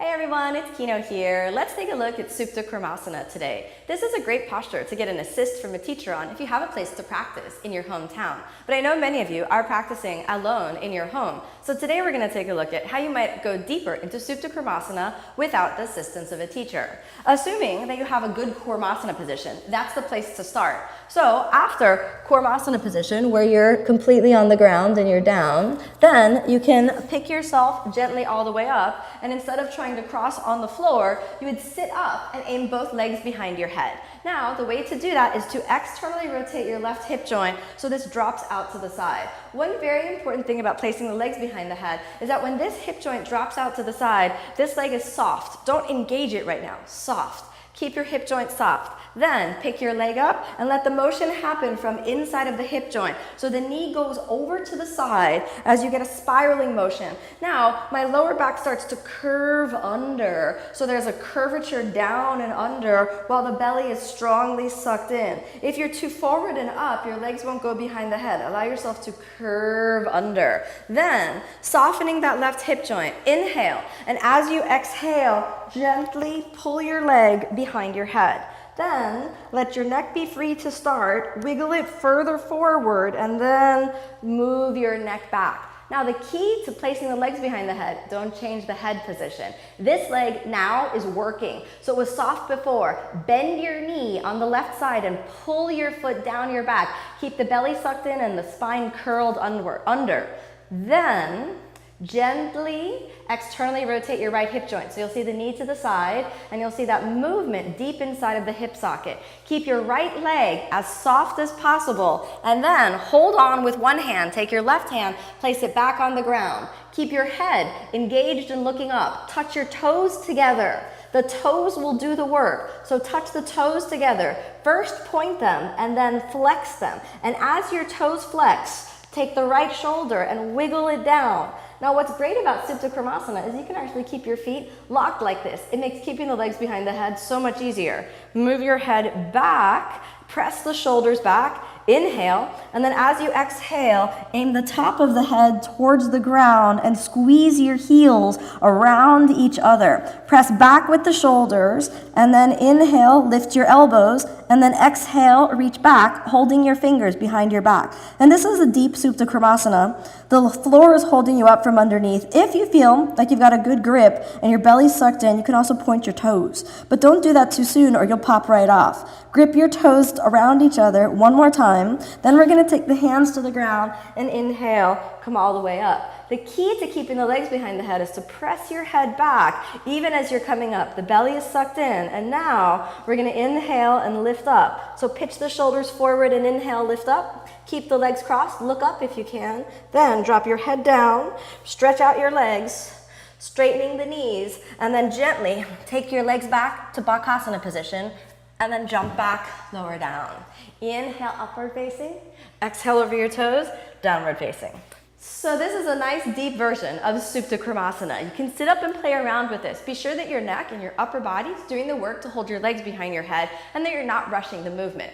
Hey everyone, it's Kino here. Let's take a look at Supta Kurmasana today. This is a great posture to get an assist from a teacher on if you have a place to practice in your hometown. But I know many of you are practicing alone in your home. So today we're going to take a look at how you might go deeper into Supta Kurmasana without the assistance of a teacher. Assuming that you have a good Kurmasana position, that's the place to start. So after Kurmasana position, where you're completely on the ground and you're down, then you can pick yourself gently all the way up, and instead of trying to cross on the floor, you would sit up and aim both legs behind your head. Now, the way to do that is to externally rotate your left hip joint so this drops out to the side. One very important thing about placing the legs behind the head is that when this hip joint drops out to the side, this leg is soft. Don't engage it right now. Soft. Keep your hip joint soft. Then pick your leg up and let the motion happen from inside of the hip joint. So the knee goes over to the side as you get a spiraling motion. Now, my lower back starts to curve under. So there's a curvature down and under while the belly is strongly sucked in. If you're too forward and up, your legs won't go behind the head. Allow yourself to curve under. Then, softening that left hip joint, inhale. And as you exhale, gently pull your leg behind your head. Then let your neck be free to start, wiggle it further forward, and then move your neck back. Now the key to placing the legs behind the head, don't change the head position. This leg now is working. So it was soft before. Bend your knee on the left side and pull your foot down your back. Keep the belly sucked in and the spine curled under. Then gently externally rotate your right hip joint. So you'll see the knee to the side and you'll see that movement deep inside of the hip socket. Keep your right leg as soft as possible and then hold on with one hand. Take your left hand, place it back on the ground. Keep your head engaged and looking up. Touch your toes together. The toes will do the work. So touch the toes together. First point them and then flex them. And as your toes flex, take the right shoulder and wiggle it down. Now what's great about Supta Kurmasana is you can actually keep your feet locked like this. It makes keeping the legs behind the head so much easier. Move your head back, press the shoulders back, inhale, and then as you exhale, aim the top of the head towards the ground and squeeze your heels around each other. Press back with the shoulders, and then inhale, lift your elbows, and then exhale, reach back, holding your fingers behind your back. And this is a deep Supta Kurmasana. The floor is holding you up from underneath. If you feel like you've got a good grip and your belly's sucked in, you can also point your toes. But don't do that too soon or you'll pop right off. Grip your toes around each other one more time. Then we're going to take the hands to the ground and inhale, come all the way up. The key to keeping the legs behind the head is to press your head back even as you're coming up. The belly is sucked in, and now we're going to inhale and lift up. So pitch the shoulders forward and inhale, lift up. Keep the legs crossed, look up if you can. Then drop your head down, stretch out your legs, straightening the knees, and then gently take your legs back to Bakasana position, and then jump back, lower down. Inhale, upward facing. Exhale over your toes, downward facing. So this is a nice deep version of Supta Kurmasana. You can sit up and play around with this. Be sure that your neck and your upper body is doing the work to hold your legs behind your head and that you're not rushing the movement.